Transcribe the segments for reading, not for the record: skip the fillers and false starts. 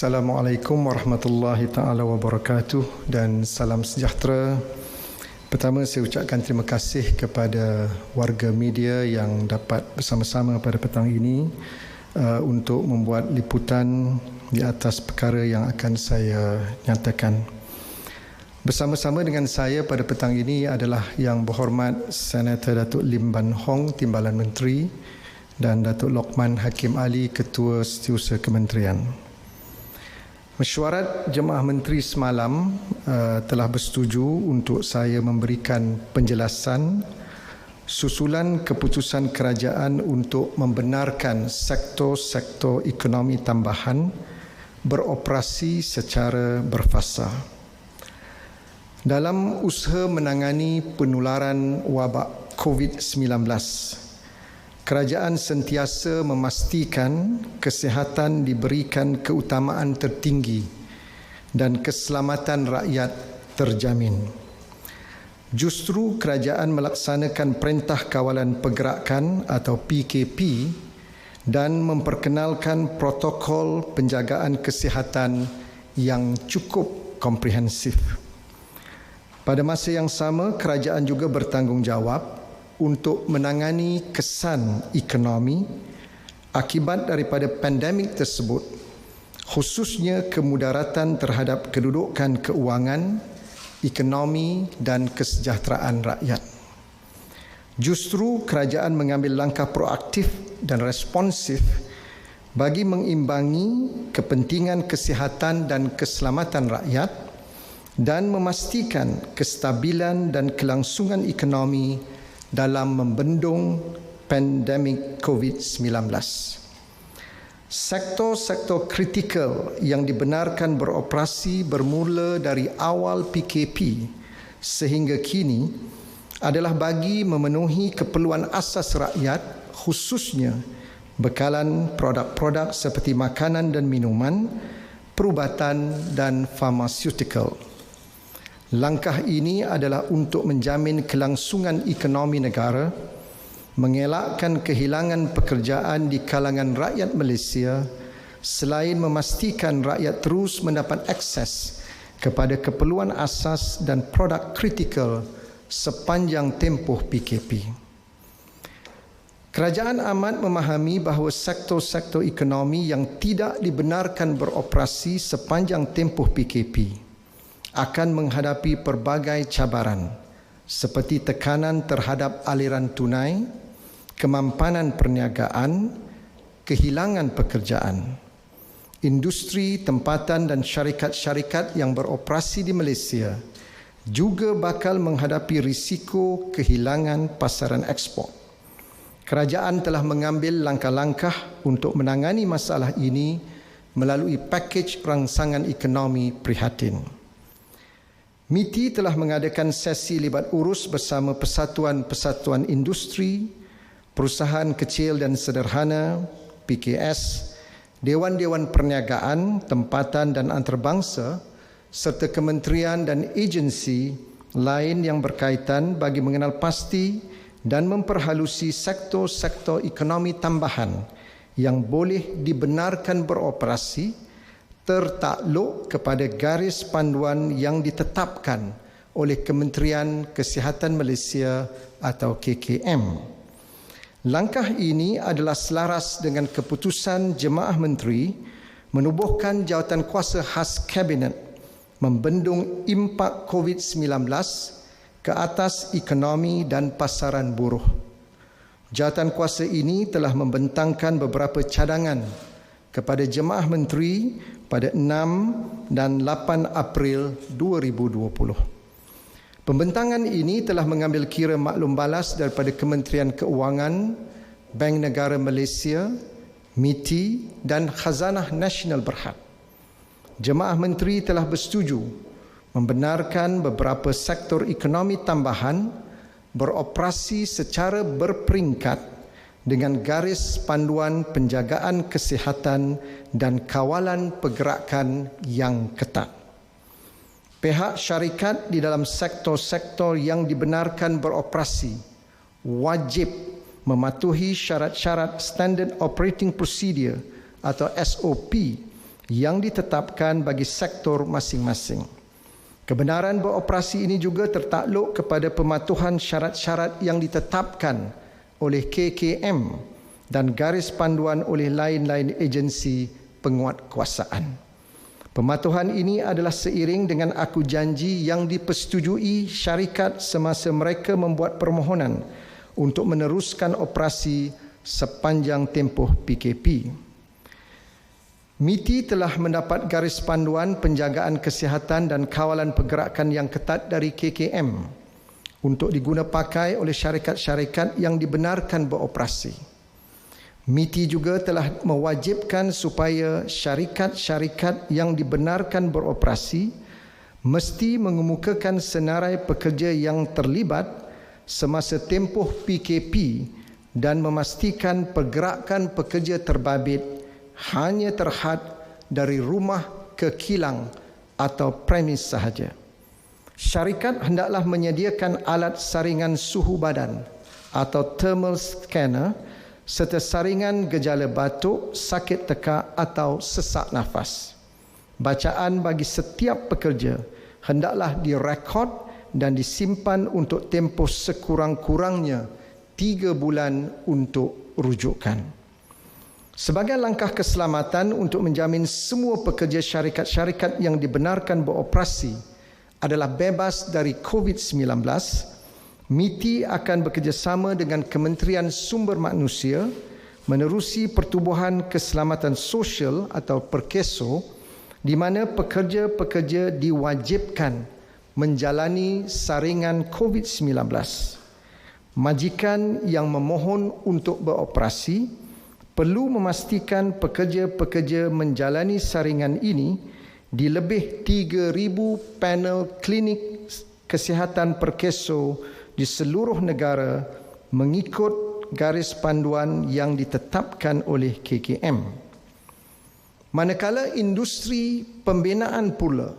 Assalamualaikum warahmatullahi taala wabarakatuh dan salam sejahtera. Pertama, saya ucapkan terima kasih kepada warga media yang dapat bersama-sama pada petang ini untuk membuat liputan di atas perkara yang akan saya nyatakan. Bersama-sama dengan saya pada petang ini adalah Yang Berhormat Senator Datuk Lim Ban Hong, Timbalan Menteri, dan Datuk Lokman Hakim Ali, Ketua Setiausaha Kementerian. Mesyuarat Jemaah Menteri semalam telah bersetuju untuk saya memberikan penjelasan susulan keputusan kerajaan untuk membenarkan sektor-sektor ekonomi tambahan beroperasi secara berfasa. Dalam usaha menangani penularan wabak COVID-19, kerajaan sentiasa memastikan kesihatan diberikan keutamaan tertinggi dan keselamatan rakyat terjamin. Justru kerajaan melaksanakan Perintah Kawalan Pergerakan atau PKP dan memperkenalkan protokol penjagaan kesihatan yang cukup komprehensif. Pada masa yang sama, kerajaan juga bertanggungjawab untuk menangani kesan ekonomi akibat daripada pandemik tersebut, khususnya kemudaratan terhadap kedudukan keuangan, ekonomi dan kesejahteraan rakyat. Justru kerajaan mengambil langkah proaktif dan responsif bagi mengimbangi kepentingan kesihatan dan keselamatan rakyat dan memastikan kestabilan dan kelangsungan ekonomi dalam membendung pandemik COVID-19. Sektor-sektor kritikal yang dibenarkan beroperasi bermula dari awal PKP sehingga kini adalah bagi memenuhi keperluan asas rakyat, khususnya bekalan produk-produk seperti makanan dan minuman, perubatan dan farmaceutical. Langkah ini adalah untuk menjamin kelangsungan ekonomi negara, mengelakkan kehilangan pekerjaan di kalangan rakyat Malaysia, selain memastikan rakyat terus mendapat akses kepada keperluan asas dan produk kritikal sepanjang tempoh PKP. Kerajaan amat memahami bahawa sektor-sektor ekonomi yang tidak dibenarkan beroperasi sepanjang tempoh PKP akan menghadapi pelbagai cabaran seperti tekanan terhadap aliran tunai, kemampanan perniagaan, kehilangan pekerjaan. Industri, tempatan dan syarikat-syarikat yang beroperasi di Malaysia juga bakal menghadapi risiko kehilangan pasaran ekspor. Kerajaan telah mengambil langkah-langkah untuk menangani masalah ini melalui pakej rangsangan ekonomi prihatin. MITI telah mengadakan sesi libat urus bersama persatuan-persatuan industri, perusahaan kecil dan sederhana, PKS, dewan-dewan perniagaan, tempatan dan antarabangsa serta kementerian dan agensi lain yang berkaitan bagi mengenal pasti dan memperhalusi sektor-sektor ekonomi tambahan yang boleh dibenarkan beroperasi tertakluk kepada garis panduan yang ditetapkan oleh Kementerian Kesihatan Malaysia atau KKM. Langkah ini adalah selaras dengan keputusan Jemaah Menteri menubuhkan Jawatankuasa Khas Kabinet membendung impak COVID-19 ke atas ekonomi dan pasaran buruh. Jawatankuasa ini telah membentangkan beberapa cadangan kepada Jemaah Menteri pada 6 dan 8 April 2020. Pembentangan ini telah mengambil kira maklum balas daripada Kementerian Keuangan, Bank Negara Malaysia, MITI dan Khazanah Nasional Berhad. Jemaah Menteri telah bersetuju membenarkan beberapa sektor ekonomi tambahan beroperasi secara berperingkat dengan garis panduan penjagaan kesihatan dan kawalan pergerakan yang ketat. Pihak syarikat di dalam sektor-sektor yang dibenarkan beroperasi wajib mematuhi syarat-syarat Standard Operating Procedure atau SOP yang ditetapkan bagi sektor masing-masing. Kebenaran beroperasi ini juga tertakluk kepada pematuhan syarat-syarat yang ditetapkan oleh KKM dan garis panduan oleh lain-lain agensi penguatkuasaan. Pematuhan ini adalah seiring dengan aku janji yang dipersetujui syarikat semasa mereka membuat permohonan untuk meneruskan operasi sepanjang tempoh PKP. MITI telah mendapat garis panduan penjagaan kesihatan dan kawalan pergerakan yang ketat dari KKM untuk digunapakai oleh syarikat-syarikat yang dibenarkan beroperasi. MITI juga telah mewajibkan supaya syarikat-syarikat yang dibenarkan beroperasi mesti mengemukakan senarai pekerja yang terlibat semasa tempoh PKP dan memastikan pergerakan pekerja terbabit hanya terhad dari rumah ke kilang atau premis sahaja. Syarikat hendaklah menyediakan alat saringan suhu badan atau thermal scanner serta saringan gejala batuk, sakit tekak atau sesak nafas. Bacaan bagi setiap pekerja hendaklah direkod dan disimpan untuk tempoh sekurang-kurangnya 3 bulan untuk rujukan. Sebagai langkah keselamatan untuk menjamin semua pekerja syarikat-syarikat yang dibenarkan beroperasi adalah bebas dari COVID-19, MITI akan bekerjasama dengan Kementerian Sumber Manusia menerusi Pertubuhan Keselamatan Sosial atau PERKESO di mana pekerja-pekerja diwajibkan menjalani saringan COVID-19. Majikan yang memohon untuk beroperasi perlu memastikan pekerja-pekerja menjalani saringan ini di lebih 3,000 panel klinik kesihatan PERKESO di seluruh negara mengikut garis panduan yang ditetapkan oleh KKM. Manakala industri pembinaan pula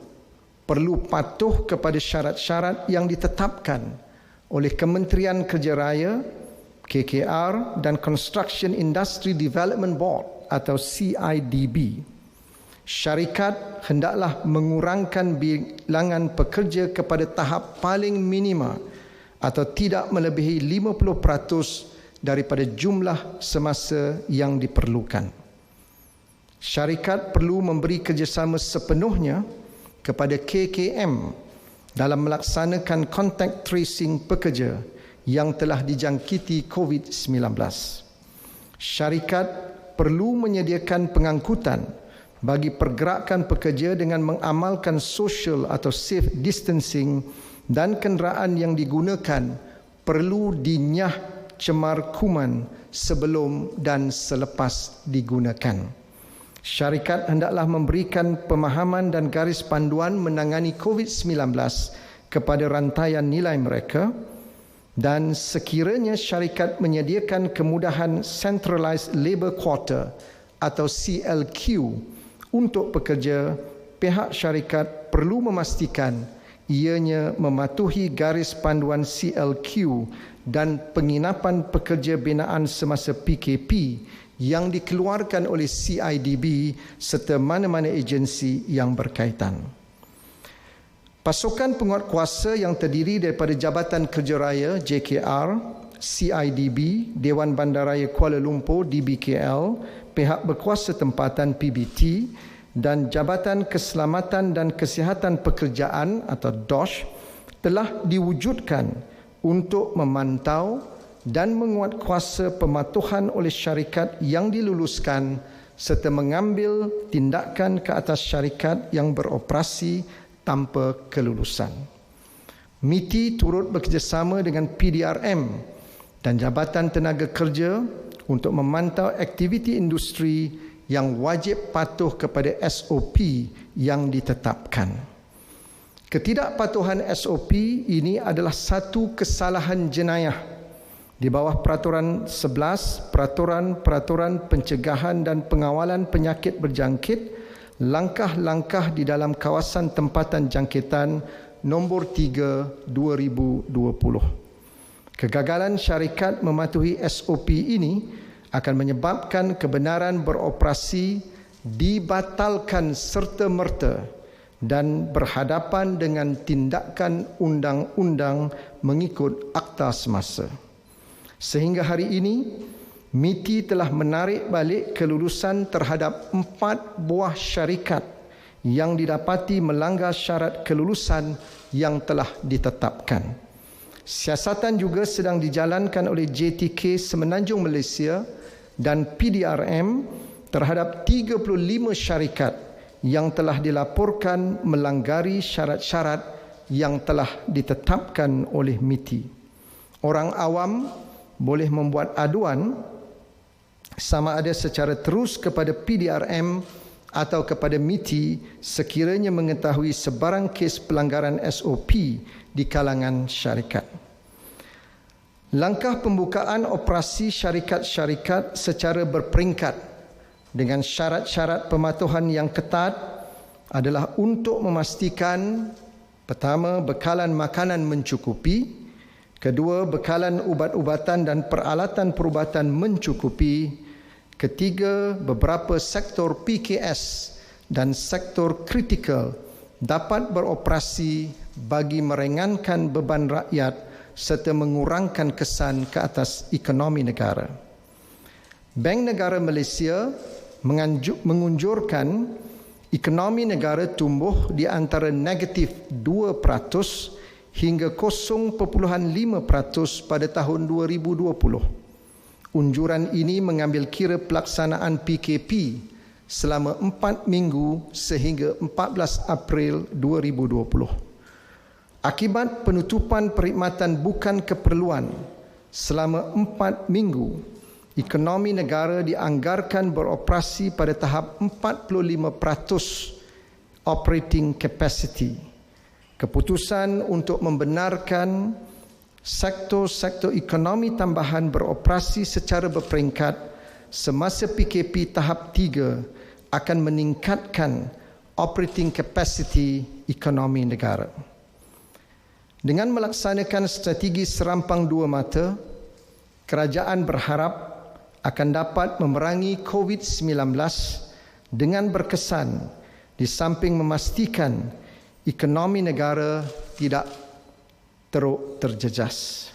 perlu patuh kepada syarat-syarat yang ditetapkan oleh Kementerian Kerja Raya, KKR dan Construction Industry Development Board atau CIDB. Syarikat hendaklah mengurangkan bilangan pekerja kepada tahap paling minima atau tidak melebihi 50% daripada jumlah semasa yang diperlukan. Syarikat perlu memberi kerjasama sepenuhnya kepada KKM dalam melaksanakan contact tracing pekerja yang telah dijangkiti COVID-19. Syarikat perlu menyediakan pengangkutan bagi pergerakan pekerja dengan mengamalkan social atau safe distancing dan kenderaan yang digunakan perlu dinyah cemar kuman sebelum dan selepas digunakan. Syarikat hendaklah memberikan pemahaman dan garis panduan menangani COVID-19 kepada rantaian nilai mereka. Dan sekiranya syarikat menyediakan kemudahan Centralized Labour Quarter atau CLQ untuk pekerja, pihak syarikat perlu memastikan ianya mematuhi garis panduan CLQ dan penginapan pekerja binaan semasa PKP yang dikeluarkan oleh CIDB serta mana-mana agensi yang berkaitan. Pasukan penguatkuasa yang terdiri daripada Jabatan Kerja Raya JKR, CIDB, Dewan Bandaraya Kuala Lumpur DBKL, pihak berkuasa tempatan PBT dan Jabatan Keselamatan dan Kesihatan Pekerjaan atau DOSH telah diwujudkan untuk memantau dan menguatkuasa pematuhan oleh syarikat yang diluluskan serta mengambil tindakan ke atas syarikat yang beroperasi tanpa kelulusan. MITI turut bekerjasama dengan PDRM dan Jabatan Tenaga Kerja untuk memantau aktiviti industri yang wajib patuh kepada SOP yang ditetapkan. Ketidakpatuhan SOP ini adalah satu kesalahan jenayah di bawah Peraturan 11 Peraturan Pencegahan dan Pengawalan Penyakit Berjangkit langkah-langkah di dalam kawasan tempatan jangkitan nombor 3 2020. Kegagalan syarikat mematuhi SOP ini akan menyebabkan kebenaran beroperasi dibatalkan serta-merta dan berhadapan dengan tindakan undang-undang mengikut akta semasa. Sehingga hari ini, MITI telah menarik balik kelulusan terhadap 4 buah syarikat yang didapati melanggar syarat kelulusan yang telah ditetapkan. Siasatan juga sedang dijalankan oleh JTK Semenanjung Malaysia dan PDRM terhadap 35 syarikat yang telah dilaporkan melanggari syarat-syarat yang telah ditetapkan oleh MITI. Orang awam boleh membuat aduan sama ada secara terus kepada PDRM atau kepada MITI sekiranya mengetahui sebarang kes pelanggaran SOP di kalangan syarikat. Langkah pembukaan operasi syarikat-syarikat secara berperingkat dengan syarat-syarat pematuhan yang ketat adalah untuk memastikan, pertama, bekalan makanan mencukupi, kedua, bekalan ubat-ubatan dan peralatan perubatan mencukupi, ketiga, beberapa sektor PKS dan sektor kritikal dapat beroperasi bagi meringankan beban rakyat serta mengurangkan kesan ke atas ekonomi negara. Bank Negara Malaysia mengunjurkan ekonomi negara tumbuh di antara negatif 2% hingga 0.5% pada tahun 2020. Unjuran ini mengambil kira pelaksanaan PKP selama 4 minggu sehingga 14 April 2020. Akibat penutupan perkhidmatan bukan keperluan selama 4 minggu, ekonomi negara dianggarkan beroperasi pada tahap 45% operating capacity. Keputusan untuk membenarkan sektor-sektor ekonomi tambahan beroperasi secara berperingkat semasa PKP tahap 3 akan meningkatkan operating capacity ekonomi negara. Dengan melaksanakan strategi serampang dua mata, kerajaan berharap akan dapat memerangi COVID-19 dengan berkesan di samping memastikan ekonomi negara tidak teruk terjejas.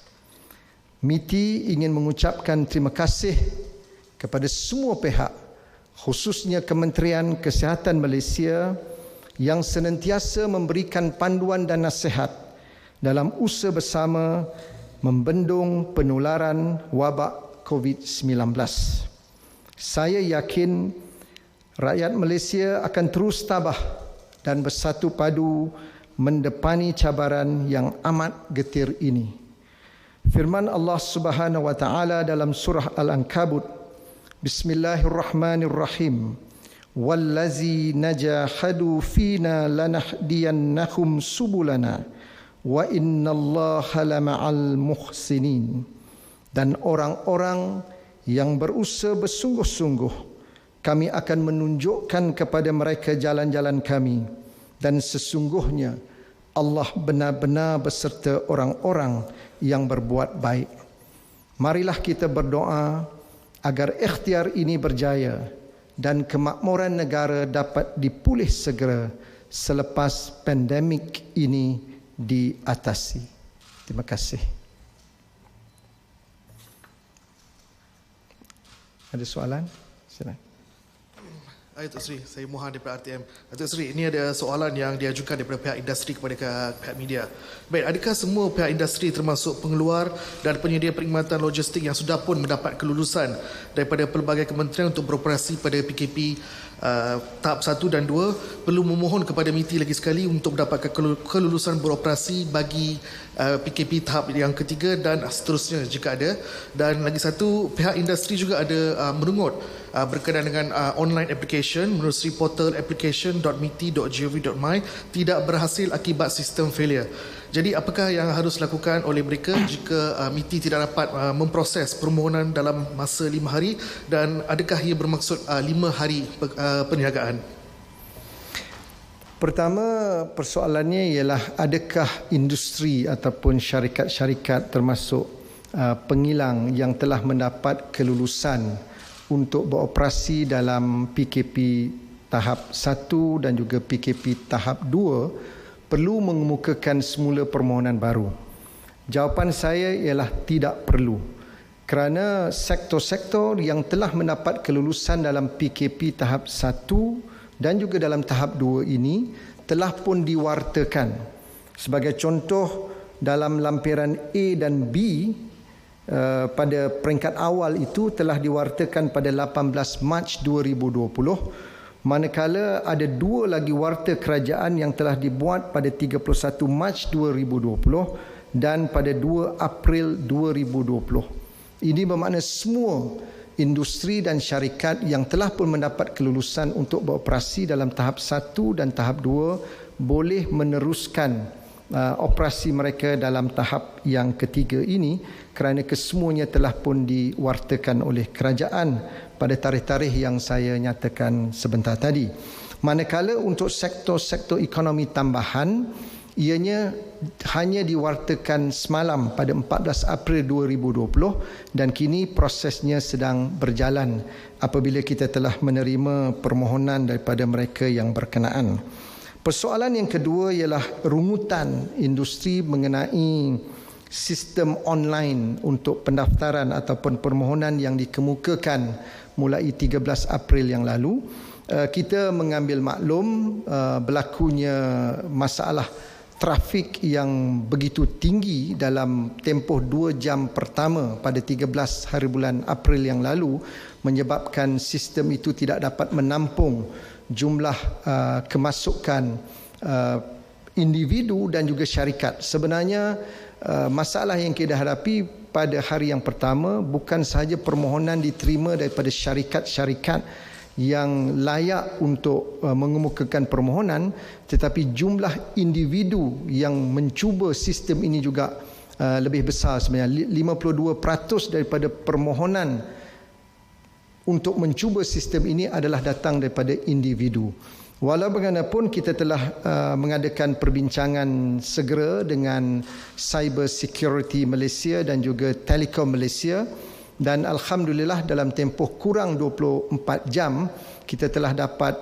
MITI ingin mengucapkan terima kasih kepada semua pihak, khususnya Kementerian Kesihatan Malaysia yang senantiasa memberikan panduan dan nasihat dalam usaha bersama membendung penularan wabak COVID-19. Saya yakin rakyat Malaysia akan terus tabah dan bersatu padu mendepani cabaran yang amat getir ini. Firman Allah Subhanahu wa taala dalam surah Al-Ankabut, Bismillahirrahmanirrahim. Wallazi najahadu fina lanahdiyannahum subulana wa innallaha lama'al muhsinin. Dan orang-orang yang berusaha bersungguh-sungguh, kami akan menunjukkan kepada mereka jalan-jalan kami, dan sesungguhnya Allah benar-benar beserta orang-orang yang berbuat baik. Marilah kita berdoa agar ikhtiar ini berjaya dan kemakmuran negara dapat dipulih segera selepas pandemik ini diatasi. Terima kasih. Ada soalan? Silakan. Datuk Seri, saya Mohan daripada RTM. Datuk Seri, ini ada soalan yang diajukan daripada pihak industri kepada pihak media. Baik, adakah semua pihak industri termasuk pengeluar dan penyedia perkhidmatan logistik yang sudah pun mendapat kelulusan daripada pelbagai kementerian untuk beroperasi pada PKP tahap 1 dan 2 perlu memohon kepada MITI lagi sekali untuk mendapatkan kelulusan beroperasi bagi PKP tahap yang ketiga dan seterusnya jika ada. Dan lagi satu, pihak industri juga ada merungut berkenaan dengan online application menerusi portal application.miti.gov.my tidak berhasil akibat sistem failure. Jadi apakah yang harus dilakukan oleh mereka jika MITI tidak dapat memproses permohonan dalam masa 5 hari, dan adakah ia bermaksud 5 hari perniagaan? Pertama, persoalannya ialah adakah industri ataupun syarikat-syarikat termasuk pengilang yang telah mendapat kelulusan untuk beroperasi dalam PKP tahap 1 dan juga PKP tahap 2 perlu mengemukakan semula permohonan baru? Jawapan saya ialah tidak perlu, kerana sektor-sektor yang telah mendapat kelulusan dalam PKP tahap 1 dan juga dalam tahap 2 ini telah pun diwartakan. Sebagai contoh, dalam lampiran A dan B pada peringkat awal itu telah diwartakan pada 18 Mac 2020, manakala ada 2 lagi warta kerajaan yang telah dibuat pada 31 Mac 2020 dan pada 2 April 2020. Ini bermakna semua industri dan syarikat yang telah pun mendapat kelulusan untuk beroperasi dalam tahap 1 dan tahap 2 boleh meneruskan operasi mereka dalam tahap yang ketiga ini, kerana kesemuanya telah pun diwartakan oleh kerajaan pada tarikh-tarikh yang saya nyatakan sebentar tadi. Manakala untuk sektor-sektor ekonomi tambahan, ianya hanya diwartakan semalam pada 14 April 2020 dan kini prosesnya sedang berjalan apabila kita telah menerima permohonan daripada mereka yang berkenaan. Persoalan yang kedua ialah rungutan industri mengenai sistem online untuk pendaftaran ataupun permohonan yang dikemukakan mulai 13 April yang lalu. Kita mengambil maklum berlakunya masalah trafik yang begitu tinggi dalam tempoh 2 jam pertama pada 13 hari bulan April yang lalu, menyebabkan sistem itu tidak dapat menampung jumlah kemasukan individu dan juga syarikat. Sebenarnya masalah yang kita hadapi pada hari yang pertama bukan sahaja permohonan diterima daripada syarikat-syarikat yang layak untuk mengemukakan permohonan, tetapi jumlah individu yang mencuba sistem ini juga lebih besar sebenarnya. 52% daripada permohonan untuk mencuba sistem ini adalah datang daripada individu. Walau bagaimanapun kita telah mengadakan perbincangan segera dengan Cyber Security Malaysia dan juga Telekom Malaysia, dan alhamdulillah dalam tempoh kurang 24 jam kita telah dapat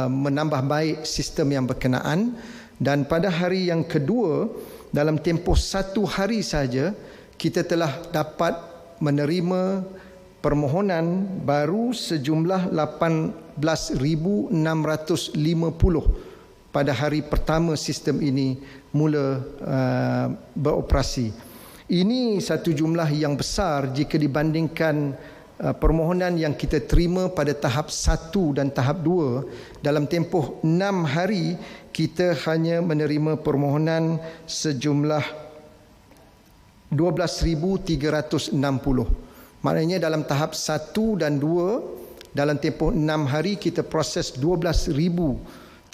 menambah baik sistem yang berkenaan, dan pada hari yang kedua dalam tempoh 1 hari saja kita telah dapat menerima permohonan baru sejumlah 18,650 pada hari pertama sistem ini mula beroperasi. Ini satu jumlah yang besar jika dibandingkan permohonan yang kita terima pada tahap 1 dan tahap 2. Dalam tempoh 6 hari kita hanya menerima permohonan sejumlah 12,360. Maknanya dalam tahap 1 dan 2 dalam tempoh 6 hari kita proses 12,360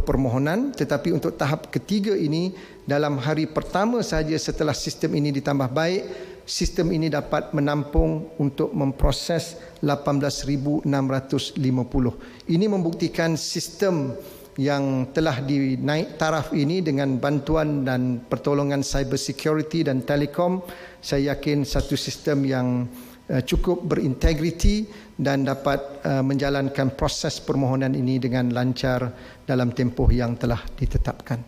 permohonan, tetapi untuk tahap ketiga ini dalam hari pertama sahaja setelah sistem ini ditambah baik, sistem ini dapat menampung untuk memproses 18,650. Ini membuktikan sistem yang telah dinaik taraf ini dengan bantuan dan pertolongan cyber security dan telekom, saya yakin satu sistem yang cukup berintegriti dan dapat menjalankan proses permohonan ini dengan lancar dalam tempoh yang telah ditetapkan.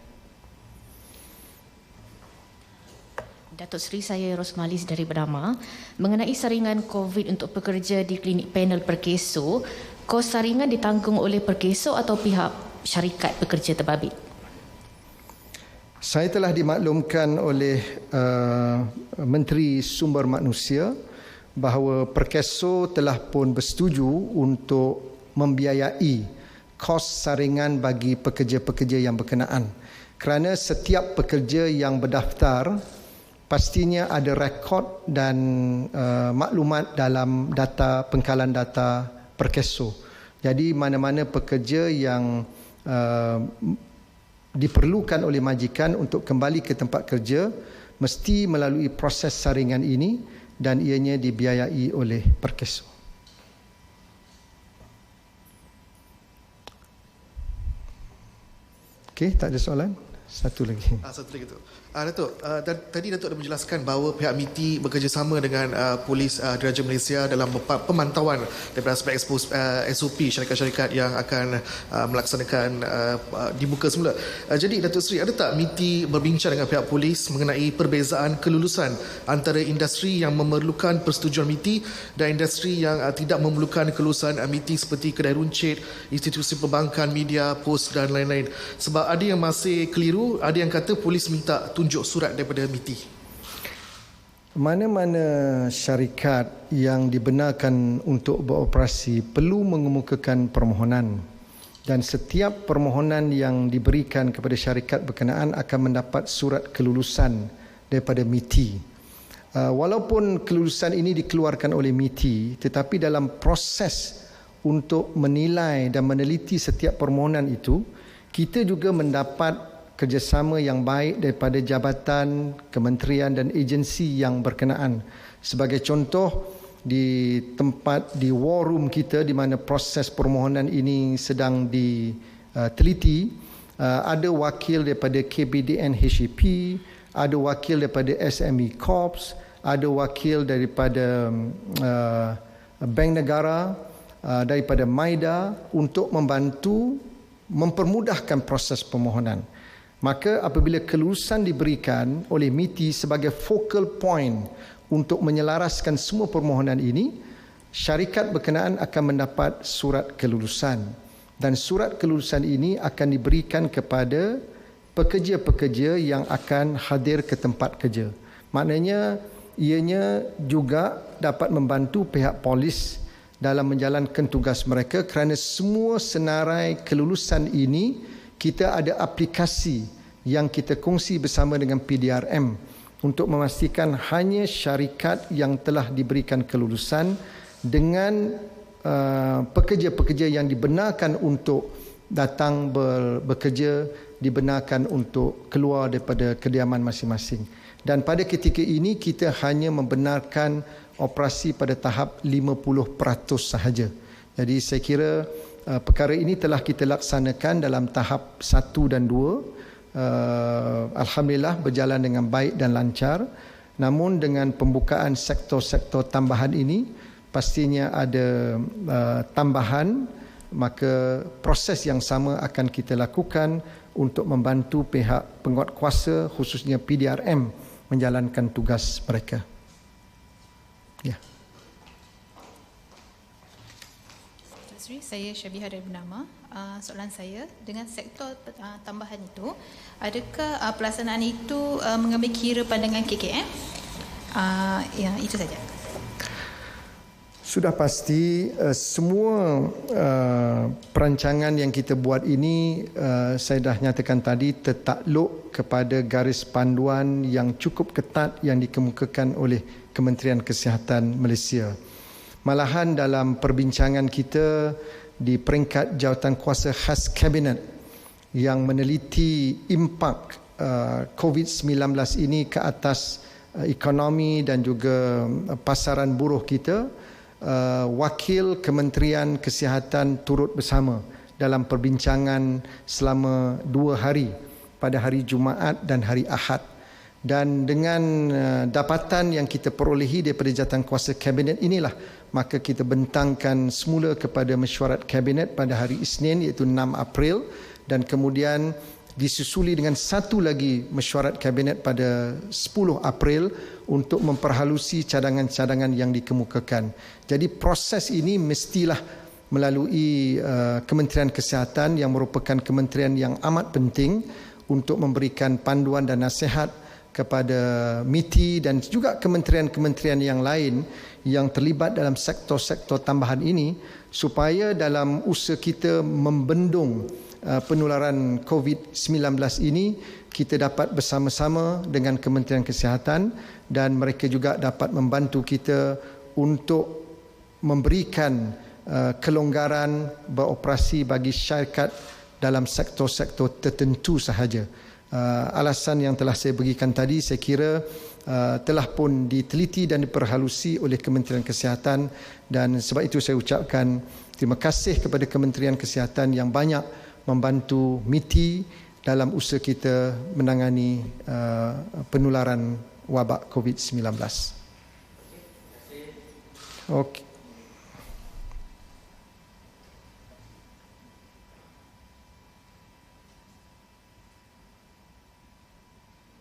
Datuk Seri, saya Rosmalis dari Bernama. Mengenai saringan COVID untuk pekerja di klinik panel Perkeso, kos saringan ditanggung oleh Perkeso atau pihak syarikat pekerja terbabit? Saya telah dimaklumkan oleh Menteri Sumber Manusia bahawa Perkeso telah pun bersetuju untuk membiayai kos saringan bagi pekerja-pekerja yang berkenaan. Kerana setiap pekerja yang berdaftar pastinya ada rekod dan maklumat dalam data pengkalan data Perkeso. Jadi mana-mana pekerja yang diperlukan oleh majikan untuk kembali ke tempat kerja mesti melalui proses saringan ini dan ianya dibiayai oleh Perkeso. Okey, tak ada soalan? Satu lagi. Satu lagi tu. Datuk, tadi Datuk ada menjelaskan bahawa pihak MITI bekerjasama dengan Polis Diraja Malaysia dalam pemantauan daripada aspek SOP syarikat-syarikat yang akan melaksanakan di muka semula. Jadi Datuk Seri, ada tak MITI berbincang dengan pihak polis mengenai perbezaan kelulusan antara industri yang memerlukan persetujuan MITI dan industri yang tidak memerlukan kelulusan MITI seperti kedai runcit, institusi perbankan, media, pos dan lain-lain? Sebab ada yang masih keliru, ada yang kata polis minta tunjuk surat daripada MITI. Mana-mana syarikat yang dibenarkan untuk beroperasi perlu mengemukakan permohonan, dan setiap permohonan yang diberikan kepada syarikat berkenaan akan mendapat surat kelulusan daripada MITI. Walaupun kelulusan ini dikeluarkan oleh MITI, tetapi dalam proses untuk menilai dan meneliti setiap permohonan itu, kita juga mendapat kerjasama yang baik daripada jabatan, kementerian dan agensi yang berkenaan. Sebagai contoh, di tempat di war room kita di mana proses permohonan ini sedang diteliti, ada wakil daripada KBDN HEP, ada wakil daripada SME Corps, ada wakil daripada Bank Negara, daripada MIDA untuk membantu mempermudahkan proses permohonan. Maka apabila kelulusan diberikan oleh MITI sebagai focal point untuk menyelaraskan semua permohonan ini, syarikat berkenaan akan mendapat surat kelulusan. Dan surat kelulusan ini akan diberikan kepada pekerja-pekerja yang akan hadir ke tempat kerja. Maknanya ianya juga dapat membantu pihak polis dalam menjalankan tugas mereka, kerana semua senarai kelulusan ini kita ada aplikasi yang kita kongsi bersama dengan PDRM untuk memastikan hanya syarikat yang telah diberikan kelulusan dengan pekerja-pekerja yang dibenarkan untuk datang bekerja, dibenarkan untuk keluar daripada kediaman masing-masing. Dan pada ketika ini kita hanya membenarkan operasi pada tahap 50% sahaja. Jadi saya kira perkara ini telah kita laksanakan dalam tahap 1 dan 2. Alhamdulillah berjalan dengan baik dan lancar. Namun dengan pembukaan sektor-sektor tambahan ini, pastinya ada tambahan, maka proses yang sama akan kita lakukan untuk membantu pihak penguatkuasa khususnya PDRM menjalankan tugas mereka. Ya. Saya Syabiha dari Bernama. Soalan saya, dengan sektor tambahan itu, adakah pelaksanaan itu mengambil kira pandangan KKM? Ya, itu saja. Sudah pasti semua perancangan yang kita buat ini, saya dah nyatakan tadi, tertakluk kepada garis panduan yang cukup ketat yang dikemukakan oleh Kementerian Kesihatan Malaysia. Malahan dalam perbincangan kita di peringkat Jawatankuasa Khas Kabinet yang meneliti impak COVID-19 ini ke atas ekonomi dan juga pasaran buruh kita, wakil Kementerian Kesihatan turut bersama dalam perbincangan selama 2 hari, pada hari Jumaat dan hari Ahad. Dan dengan dapatan yang kita perolehi daripada Jawatankuasa Kabinet inilah, maka kita bentangkan semula kepada mesyuarat Kabinet pada hari Isnin, iaitu 6 April, dan kemudian disusuli dengan satu lagi mesyuarat Kabinet pada 10 April untuk memperhalusi cadangan-cadangan yang dikemukakan. Jadi proses ini mestilah melalui Kementerian Kesihatan yang merupakan kementerian yang amat penting untuk memberikan panduan dan nasihat kepada MITI dan juga kementerian-kementerian yang lain yang terlibat dalam sektor-sektor tambahan ini, supaya dalam usaha kita membendung penularan COVID-19 ini, kita dapat bersama-sama dengan Kementerian Kesihatan, dan mereka juga dapat membantu kita untuk memberikan kelonggaran beroperasi bagi syarikat dalam sektor-sektor tertentu sahaja. Alasan yang telah saya berikan tadi, saya kira telah pun diteliti dan diperhalusi oleh Kementerian Kesihatan, dan sebab itu saya ucapkan terima kasih kepada Kementerian Kesihatan yang banyak membantu MITI dalam usaha kita menangani penularan wabak COVID-19. Okey.